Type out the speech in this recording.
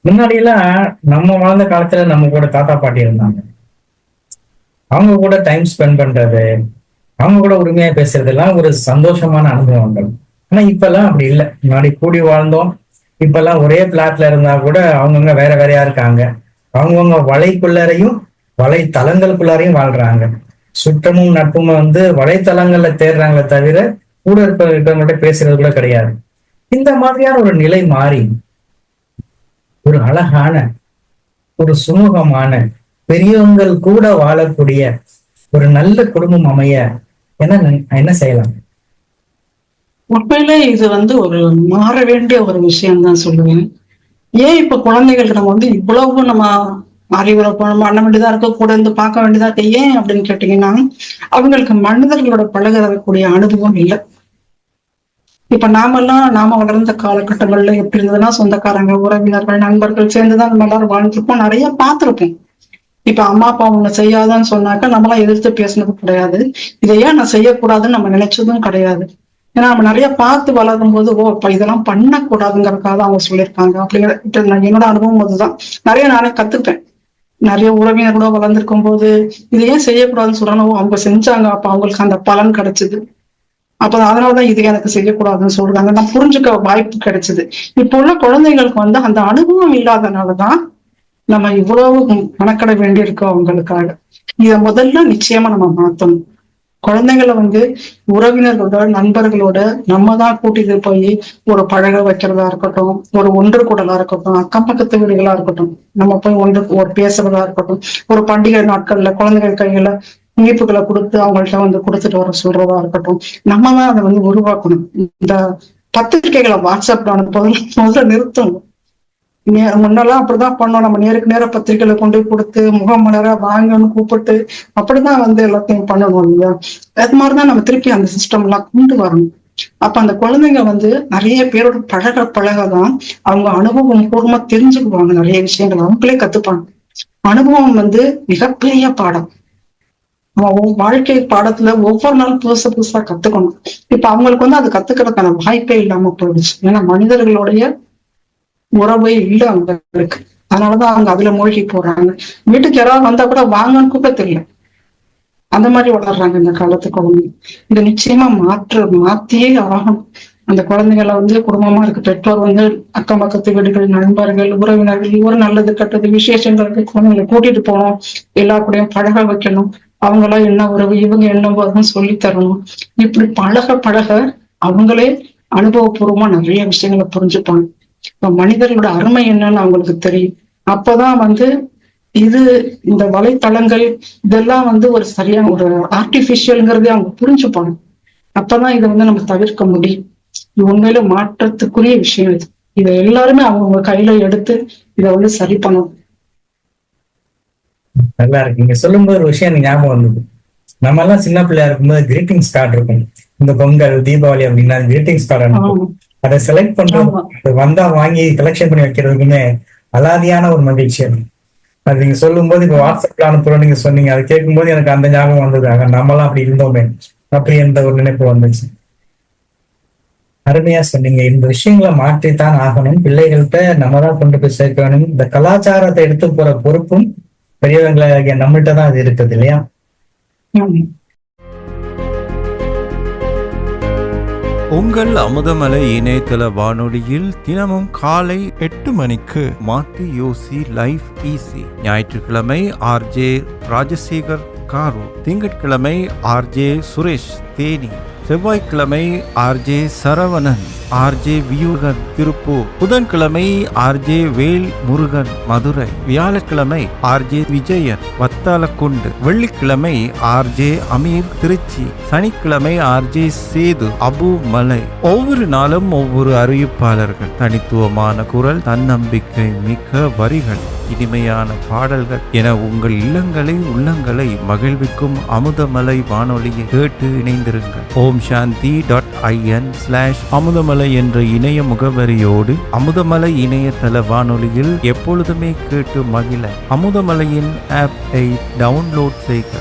முன்னாடி எல்லாம் நம்ம வாழ்ந்த காலத்துல நம்ம கூட தாத்தா பாட்டி இருந்தாங்க. அவங்க கூட டைம் ஸ்பெண்ட் பண்றது, அவங்க கூட உரிமையா பேசுறது எல்லாம் ஒரு சந்தோஷமான அனுபவங்கள். ஆனா இப்ப எல்லாம் அப்படி இல்லை. முன்னாடி கூடி வாழ்ந்தோம். இப்ப எல்லாம் ஒரே பிளாட்ல இருந்தா கூட அவங்கவுங்க வேற வேறையா இருக்காங்க. அவங்கவுங்க வலைக்குள்ளாரையும் வலைத்தளங்களுக்குள்ளாரையும் வாழ்றாங்க. சுற்றமும் நட்பும் வலைத்தளங்கள்ல தேடுறாங்களே தவிர கூட இருக்கிறவங்கள்ட்ட பேசுறது கூட கிடையாது. இந்த மாதிரியான ஒரு நிலை மாறி ஒரு அழகான, ஒரு சுமூகமான, பெரியவங்கள் கூட வாழக்கூடிய ஒரு நல்ல குடும்பம் அமைய என்ன செய்யலாம்? உண்மையிலே இது ஒரு மாற வேண்டிய ஒரு விஷயம் தான் சொல்லுவேன். ஏன் இப்ப குழந்தைகளுக்கு நம்ம இவ்வளவு நம்ம அறிவுரை பண்ண வேண்டியதா இருக்கு, கூட இருந்து பார்க்க வேண்டியதா இருக்கு. ஏன் அப்படின்னு கேட்டீங்கன்னா, அவங்களுக்கு மனிதர்களோட பழகக்கூடிய அனுபவம் இல்லை. இப்ப நாம வளர்ந்த காலகட்டங்கள்ல எப்படி இருந்ததுன்னா, சொந்தக்காரங்க, உறவினர்கள், நண்பர்கள் சேர்ந்துதான் நம்ம எல்லாரும் வாழ்ந்துருப்போம், நிறைய பார்த்திருப்போம். இப்ப அம்மா அப்பா ஒண்ணு செய்யாதான்னு சொன்னாக்கா நம்மளாம் எதிர்த்து பேசினது கிடையாது. இதை ஏன் நான் செய்யக்கூடாதுன்னு நம்ம நினைச்சதும் கிடையாது. ஏன்னா நம்ம நிறைய பார்த்து வளரும் போது, ஓ இப்ப இதெல்லாம் பண்ணக்கூடாதுங்கிறதுக்காக அவங்க சொல்லியிருப்பாங்க அப்படிங்கிற என்னோட அனுபவம் அதுதான். நிறைய நானே கத்துப்பேன். நிறைய உறவினர்களோட வளர்ந்துருக்கும் போது இதை ஏன் செய்யக்கூடாதுன்னு சொல்றாங்க, அவங்க செஞ்சாங்க, அப்ப அவங்களுக்கு அந்த பலன் கிடைச்சது, அப்ப அதனாலதான் இது எனக்கு செய்யக்கூடாதுன்னு சொல்றாங்க, நான் புரிஞ்சுக்க வாய்ப்பு கிடைச்சது. இப்ப உள்ள குழந்தைங்களுக்கு அந்த அனுபவம் இல்லாதனாலதான் நம்ம இவ்வளவு மெனக்கட வேண்டியிருக்கு அவங்களுக்காக. இத முதல்ல நிச்சயமா நம்ம மாத்தணும். குழந்தைங்களை உறவினர்களோட, நண்பர்களோட நம்ம தான் கூட்டிட்டு போய் ஒரு பழக வைக்கிறதா இருக்கட்டும், ஒரு ஒன்று கூடலா இருக்கட்டும், அக்கம் பக்கத்து வீடுகளா இருக்கட்டும், நம்ம போய் ஒரு பேசுறதா இருக்கட்டும், ஒரு பண்டிகை நாட்கள்ல குழந்தைகள் கையில இனிப்புகளை கொடுத்து அவங்கள்ட்ட கொடுத்துட்டு வர சொல்றதா இருக்கட்டும், நம்ம தான் அதை உருவாக்கணும். இந்த பத்திரிகைகளை வாட்ஸ்அப்ல அனுப்புவதில் முதல்ல நிறுத்தணும். முன்னெல்லாம் அப்படிதான் பண்ணோம். நம்ம நேருக்கு நேர பத்திரிகைகளை கொண்டு போய் கொடுத்து முகமலர வாங்கன்னு கூப்பிட்டு அப்படிதான் எல்லாத்தையும் பண்ணணும் இல்லையா? அது மாதிரிதான் நம்ம திருப்பி அந்த சிஸ்டம் எல்லாம் கொண்டு வரணும். அப்ப அந்த குழந்தைங்க நிறைய பேரோட பழகதான் அவங்க அனுபவம் பூர்வமா தெரிஞ்சுக்குவாங்க. நிறைய விஷயங்கள் அவங்களே கத்துப்பாங்க. அனுபவம் மிகப்பெரிய பாடம். வாழ்க்கை பாடத்துல ஒவ்வொரு நாளும் புதுசா புதுசா கத்துக்கணும். இப்ப அவங்களுக்கு அது கத்துக்கிறதுக்கான வாய்ப்பே இல்லாம போயிடுச்சு. ஏன்னா மனிதர்களுடைய உறவே இல்லை அவங்களுக்கு. அதனாலதான் அவங்க அதுல மூழ்கி போறாங்க. வீட்டுக்கு யாராவது வந்தா கூட வாங்கன்னு கூட தெரியல, அந்த மாதிரி வளர்றாங்க இந்த காலத்து குழந்தைங்க. இதை நிச்சயமா மாத்தியே ஆகணும். அந்த குழந்தைகளை குடும்பமா இருக்கு, பெற்றோர் அக்கம் பக்கத்து வீடுகள், நண்பர்கள், உறவினர்கள், ஒரு நல்லது கெட்டது விசேஷங்களுக்கு குழந்தைங்களை கூட்டிட்டு போகணும், எல்லா கூடயும் பழக வைக்கணும். அவங்களாம் என்ன உறவு, இவங்க என்ன உறவுன்னு சொல்லி தரணும். இப்படி பழக அவங்களே அனுபவபூர்வமா நிறைய விஷயங்களை புரிஞ்சுப்பாங்க. இப்ப மனிதர்களோட அருமை என்னன்னு அவங்களுக்கு தெரியும். அப்பதான் இது இந்த வலைத்தளங்கள் இதெல்லாம் ஒரு சரியான ஒரு ஆர்டிபிஷியல்ங்கிறதே அவங்க புரிஞ்சுப்பாங்க. அப்பதான் இதை நம்ம தவிர்க்க முடியும். இது உண்மையில மாற்றத்துக்குரிய விஷயம். இதை எல்லாருமே அவங்க கையில எடுத்து இதை சரி பண்ணணும். நல்லா இருக்கு. நீங்க சொல்லும் போது ஒரு விஷயம் எனக்கு ஞாபகம் வந்தது. நம்ம எல்லாம் சின்ன பிள்ளையா இருக்கும்போது கிரீட்டிங்ஸ் கார்டு இருக்கும். இந்த பொங்கல், தீபாவளி அப்படின்னா கிரீட்டிங்ஸ் கார்டு அனுப்பும். அதை செலக்ட் பண்றது, வந்தா வாங்கி கலெக்ஷன் பண்ணி வைக்கிறதுக்குமே அலாதியான ஒரு மகிழ்ச்சி. அது நீங்க சொல்லும் போது இப்ப வாட்ஸ்அப்ல அனுப்புறோம் நீங்க சொன்னீங்க, அது கேட்கும் போது எனக்கு அந்த ஞாபகம் வந்தது. நம்மளாம் அப்படி இருந்தோமே அப்படி என்ற ஒரு நினைப்பு வந்துச்சு. அருமையா சொன்னீங்க. இந்த விஷயங்களை மாற்றித்தான் ஆகணும். பிள்ளைகள்கிட்ட நம்ம தான் கொண்டு போய் சேர்க்க வேணும். இந்த கலாச்சாரத்தை எடுத்து போற பொறுப்பும் பெரியவங்களை நம்மள்கிட்ட தான் அது இருக்குது இல்லையா? உங்கள் அமுதமலை இணையதள வானொலியில் தினமும் காலை 8 மணிக்கு மாத்தி யோசி லைஃப் ஈஸி. ஞாயிற்றுக்கிழமை ஆர்ஜே ராஜசேகர் காரு, திங்கட்கிழமை ஆர்ஜே சுரேஷ் தேனி, செவ்வாய்க்கிழமை ஆர்ஜே சரவணன், ஆர்ஜே வியூகன் திருப்பூர், புதன்கிழமை ஆர்ஜே வேல் முருகன் மதுரை, வியாழக்கிழமை ஆர்ஜே விஜயன் வத்தாலக்குண்டு, வெள்ளிக்கிழமை ஆர்ஜே அமீர் திருச்சி, சனிக்கிழமை ஆர்ஜே சேது அபு மலை. ஒவ்வொரு நாளும் ஒவ்வொரு அறிவிப்பாளர்கள், தனித்துவமான குரல், தன்னம்பிக்கை மிக்க வரிகள், இனிமையான பாடல்கள் என உங்கள் இல்லங்களை உள்ளங்களை மகிழ்விக்கும் அமுதமலை வானொலியை கேட்டு இணைந்திருங்கள். omshanti.in/அமுதமலை என்ற இணைய முகவரியோடு அமுதமலை இணையதள வானொலியில் எப்பொழுதுமே கேட்டு மகிழ அமுதமலையின் ஆப்பை டவுன்லோட் செய்க.